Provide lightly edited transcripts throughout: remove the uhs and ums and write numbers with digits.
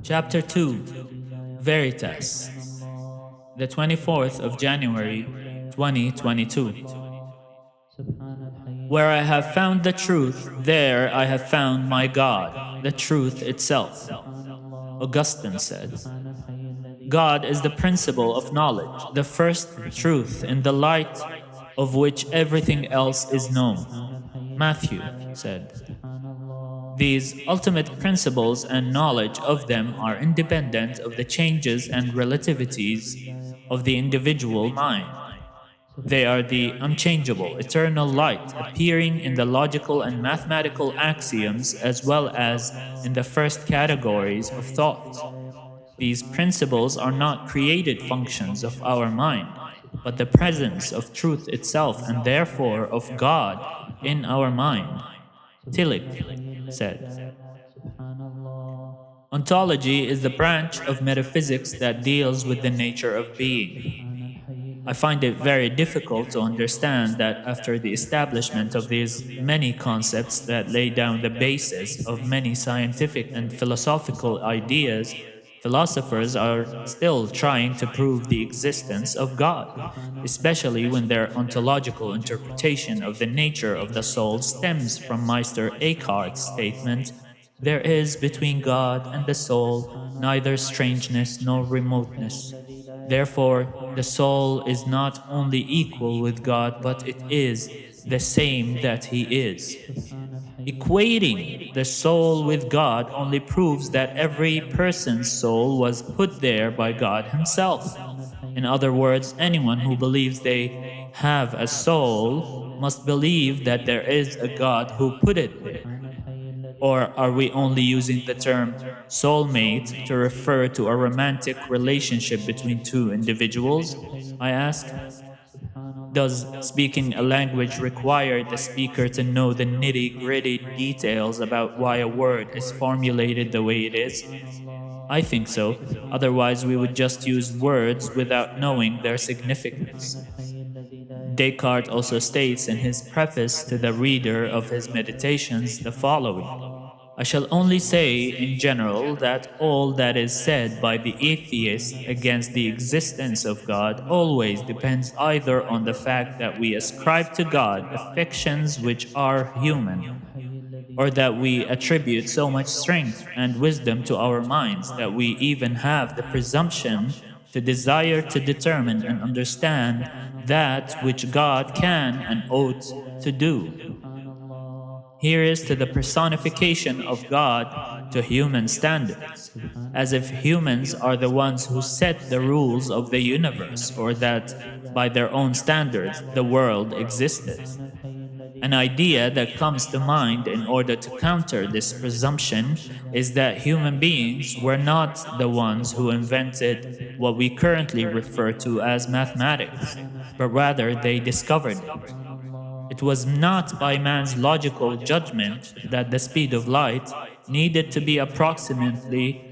Chapter 2 Veritas, the 24th of January 2022. Where I have found the truth, there I have found my God, the truth itself. Augustine said, God is the principle of knowledge, the first truth in the light of which everything else is known. Matthew said, these ultimate principles and knowledge of them are independent of the changes and relativities of the individual mind. They are the unchangeable, eternal light appearing in the logical and mathematical axioms as well as in the first categories of thought. These principles are not created functions of our mind, but the presence of truth itself and therefore of God in our mind. Tillich said, ontology is the branch of metaphysics that deals with the nature of being. I find it very difficult to understand that after the establishment of these many concepts that lay down the basis of many scientific and philosophical ideas, philosophers are still trying to prove the existence of God, especially when their ontological interpretation of the nature of the soul stems from Meister Eckhart's statement, there is between God and the soul neither strangeness nor remoteness. Therefore, the soul is not only equal with God, but it is the same that He is. Equating the soul with God only proves that every person's soul was put there by God Himself. In other words, anyone who believes they have a soul must believe that there is a God who put it there. Or are we only using the term soulmate to refer to a romantic relationship between two individuals? I ask. Does speaking a language require the speaker to know the nitty-gritty details about why a word is formulated the way it is? I think so, otherwise we would just use words without knowing their significance. Descartes also states in his preface to the reader of his Meditations the following: I shall only say in general that all that is said by the atheist against the existence of God always depends either on the fact that we ascribe to God affections which are human, or that we attribute so much strength and wisdom to our minds that we even have the presumption to desire to determine and understand that which God can and ought to do. Here is to the personification of God to human standards, as if humans are the ones who set the rules of the universe, or that, by their own standards, the world existed. An idea that comes to mind in order to counter this presumption is that human beings were not the ones who invented what we currently refer to as mathematics, but rather they discovered it. It was not by man's logical judgment that the speed of light needed to be approximately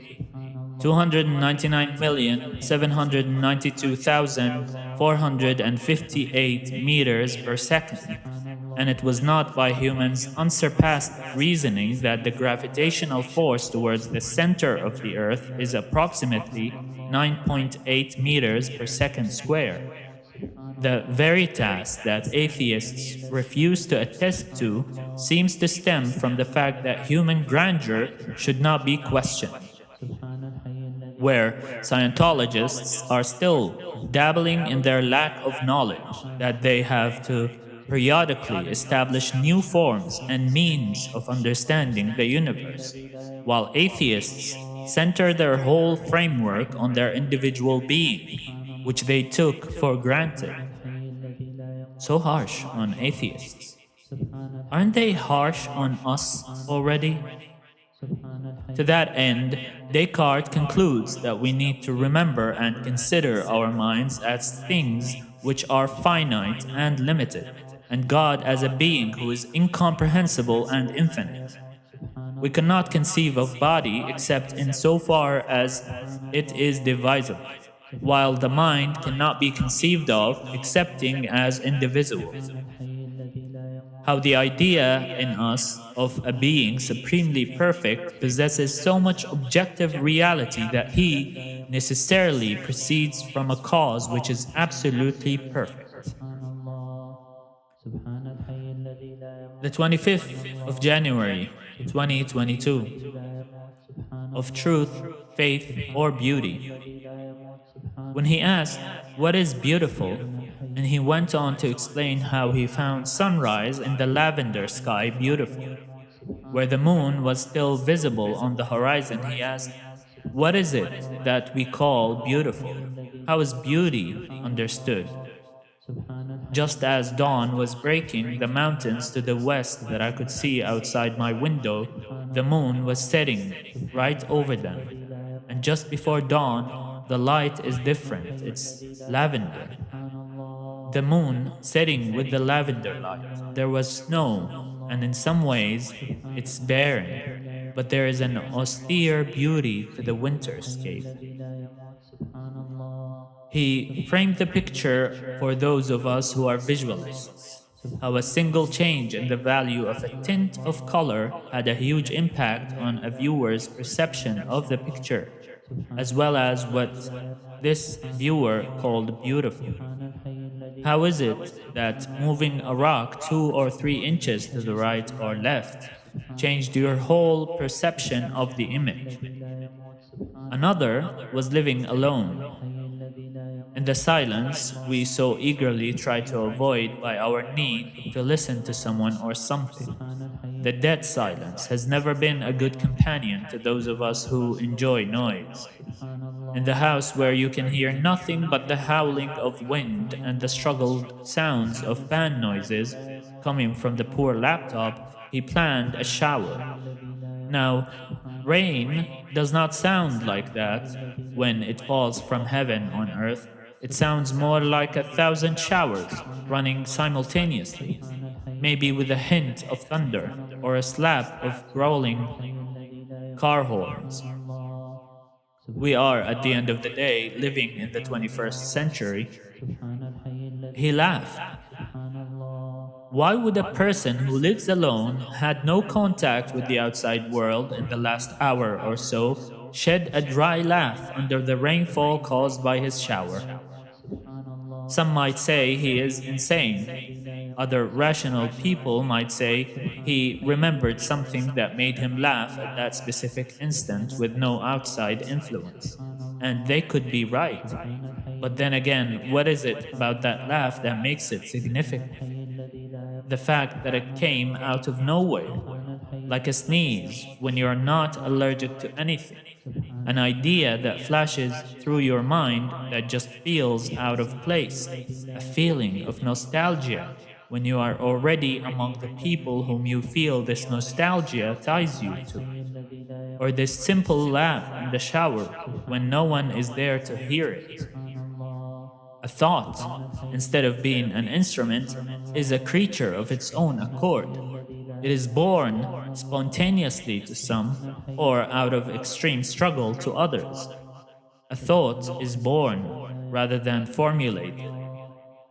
299,792,458 meters per second, and it was not by humans' unsurpassed reasoning that the gravitational force towards the center of the Earth is approximately 9.8 meters per second square. The Veritas that atheists refuse to attest to seems to stem from the fact that human grandeur should not be questioned, where Scientologists are still dabbling in their lack of knowledge that they have to periodically establish new forms and means of understanding the universe, while atheists center their whole framework on their individual being, which they took for granted. So harsh on atheists. Aren't they harsh on us already? To that end, Descartes concludes that we need to remember and consider our minds as things which are finite and limited, and God as a being who is incomprehensible and infinite. We cannot conceive of body except in so far as it is divisible, while the mind cannot be conceived of excepting as indivisible. How the idea in us of a being supremely perfect possesses so much objective reality that he necessarily proceeds from a cause which is absolutely perfect. The 25th of January, 2022, of truth, faith, or beauty. When he asked, "What is beautiful?" and he went on to explain how he found sunrise in the lavender sky beautiful. Where the moon was still visible on the horizon, he asked, "What is it that we call beautiful? How is beauty understood?" Just as dawn was breaking the mountains to the west that I could see outside my window, the moon was setting right over them. And just before dawn, the light is different. It's lavender. The moon setting with the lavender light. There was snow, and in some ways, it's barren. But there is an austere beauty to the winterscape. He framed the picture for those of us who are visualists. How a single change in the value of a tint of color had a huge impact on a viewer's perception of the picture, as well as what this viewer called beautiful. How is it that moving a rock 2 or 3 inches to the right or left changed your whole perception of the image? Another was living alone. In the silence we so eagerly try to avoid by our need to listen to someone or something. The dead silence has never been a good companion to those of us who enjoy noise. In the house where you can hear nothing but the howling of wind and the struggled sounds of fan noises coming from the poor laptop, he planned a shower. Now, rain does not sound like that when it falls from heaven on earth. It sounds more like 1,000 showers running simultaneously, maybe with a hint of thunder or a slap of growling car horns. We are, at the end of the day, living in the 21st century. He laughed. Why would a person who lives alone, had no contact with the outside world in the last hour or so, shed a dry laugh under the rainfall caused by his shower? Some might say he is insane. Other rational people might say he remembered something that made him laugh at that specific instant with no outside influence. And they could be right. But then again, what is it about that laugh that makes it significant? The fact that it came out of nowhere, like a sneeze when you're not allergic to anything, an idea that flashes through your mind that just feels out of place, a feeling of nostalgia when you are already among the people whom you feel this nostalgia ties you to, or this simple laugh in the shower when no one is there to hear it. A thought, instead of being an instrument, is a creature of its own accord. It is born spontaneously to some, or out of extreme struggle to others. A thought is born rather than formulated.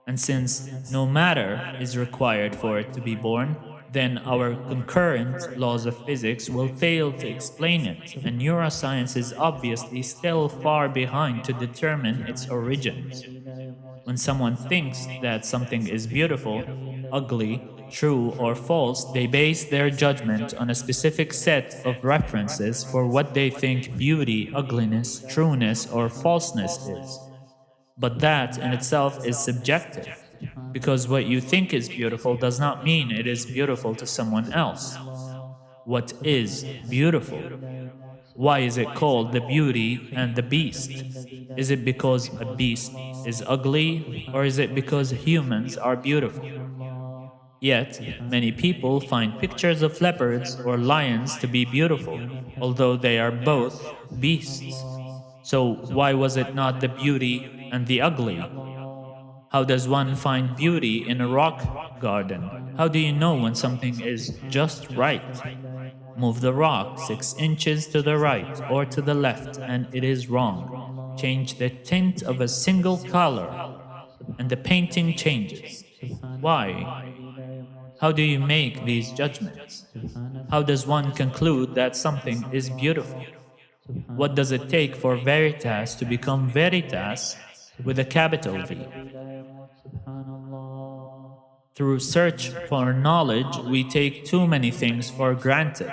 And since no matter is required for it to be born, then our concurrent laws of physics will fail to explain it, and neuroscience is obviously still far behind to determine its origins. When someone thinks that something is beautiful, ugly, true, or false, they base their judgment on a specific set of references for what they think beauty, ugliness, trueness, or falseness is. But that in itself is subjective, because what you think is beautiful does not mean it is beautiful to someone else. What is beautiful? Why is it called the beauty and the beast? Is it because a beast is ugly, or is it because humans are beautiful? Yet, many people find pictures of leopards or lions to be beautiful, although they are both beasts. So, why was it not the beauty and the ugly? How does one find beauty in a rock garden? How do you know when something is just right? Move the rock 6 inches to the right or to the left, and it is wrong. Change the tint of a single color, and the painting changes. Why? How do you make these judgments? How does one conclude that something is beautiful? What does it take for Veritas to become Veritas with a capital V? Through search for knowledge, we take too many things for granted.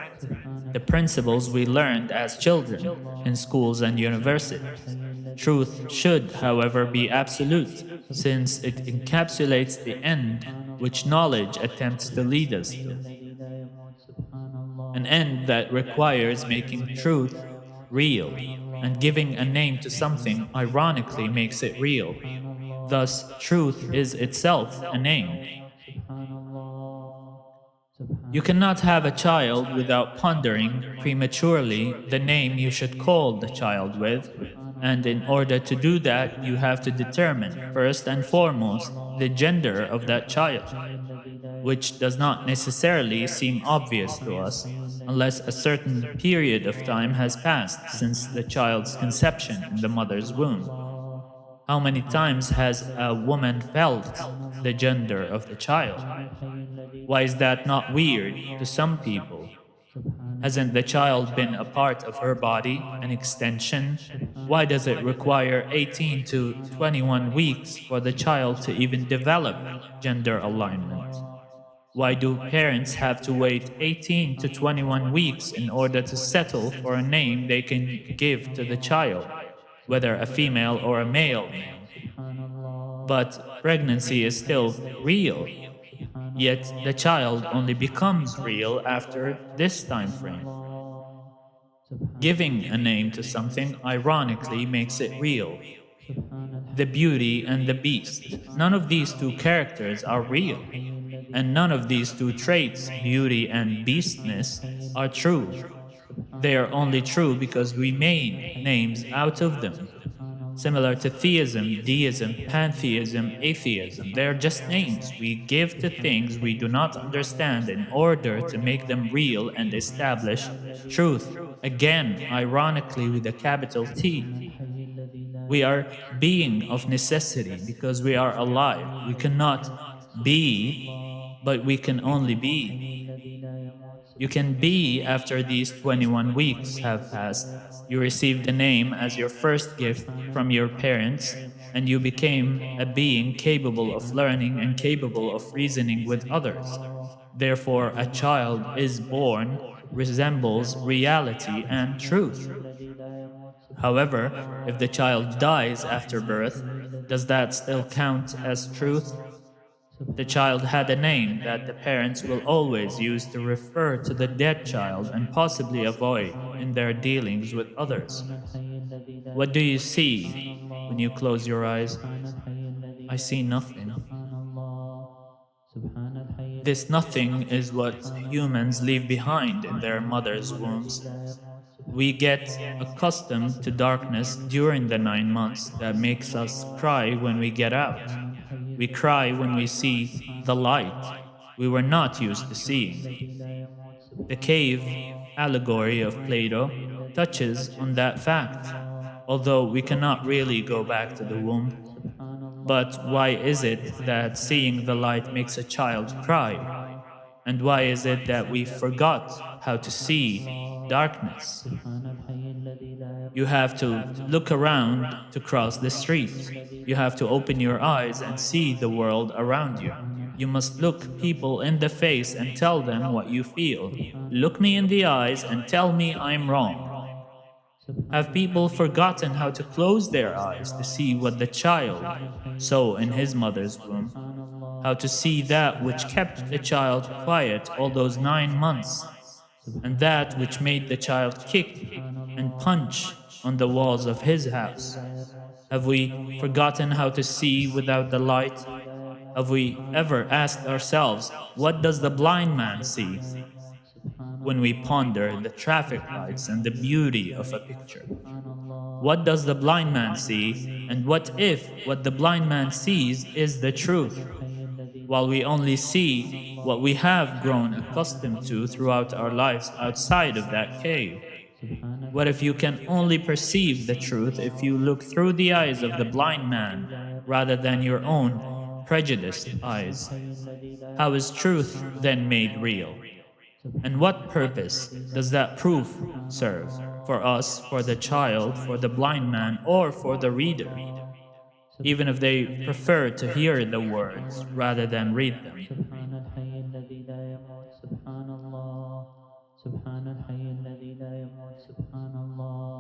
The principles we learned as children in schools and universities. Truth should, however, be absolute, since it encapsulates the end which knowledge attempts to lead us to, an end that requires making truth real, and giving a name to something ironically makes it real. Thus, truth is itself a name. You cannot have a child without pondering prematurely the name you should call the child with, and in order to do that, you have to determine, first and foremost, the gender of that child, which does not necessarily seem obvious to us unless a certain period of time has passed since the child's conception in the mother's womb. How many times has a woman felt the gender of the child? Why is that not weird to some people? Hasn't the child been a part of her body, an extension? Why does it require 18 to 21 weeks for the child to even develop gender alignment? Why do parents have to wait 18 to 21 weeks in order to settle for a name they can give to the child, whether a female or a male name? But pregnancy is still real, yet the child only becomes real after this time frame. Giving a name to something ironically makes it real. The beauty and the beast. None of these two characters are real, and none of these two traits, beauty and beastness, are true. They are only true because we made names out of them. Similar to theism, deism, pantheism, atheism, they are just names we give to things we do not understand in order to make them real and establish truth. Again, ironically, with a capital T. We are being of necessity because we are alive. We cannot be, but we can only be. You can be after these 21 weeks have passed. You received a name as your first gift from your parents, and you became a being capable of learning and capable of reasoning with others. Therefore, a child is born, resembles reality and truth. However, if the child dies after birth, does that still count as truth? The child had a name that the parents will always use to refer to the dead child and possibly avoid in their dealings with others. What do you see when you close your eyes? I see nothing. This nothing is what humans leave behind in their mother's wombs. We get accustomed to darkness during the 9 months that makes us cry when we get out. We cry when we see the light we were not used to seeing. The cave allegory of Plato touches on that fact, although we cannot really go back to the womb. But why is it that seeing the light makes a child cry? And why is it that we forgot how to see darkness? You have to look around to cross the street. You have to open your eyes and see the world around you. You must look people in the face and tell them what you feel. Look me in the eyes and tell me I'm wrong. Have people forgotten how to close their eyes to see what the child saw in his mother's womb? How to see that which kept the child quiet all those 9 months, and that which made the child kick and punch on the walls of his house? Have we forgotten how to see without the light? Have we ever asked ourselves, what does the blind man see? When we ponder the traffic lights and the beauty of a picture, what does the blind man see? And what if what the blind man sees is the truth, while we only see what we have grown accustomed to throughout our lives outside of that cave? What if you can only perceive the truth if you look through the eyes of the blind man rather than your own? prejudiced eyes? How is truth then made real? And what purpose does that proof serve? For us, for the child, for the blind man, or for the reader? Even if they prefer to hear the words rather than read them. سبحان الحي الذي لا يموت سبحان الله سبحان الحي الذي لا يموت سبحان الله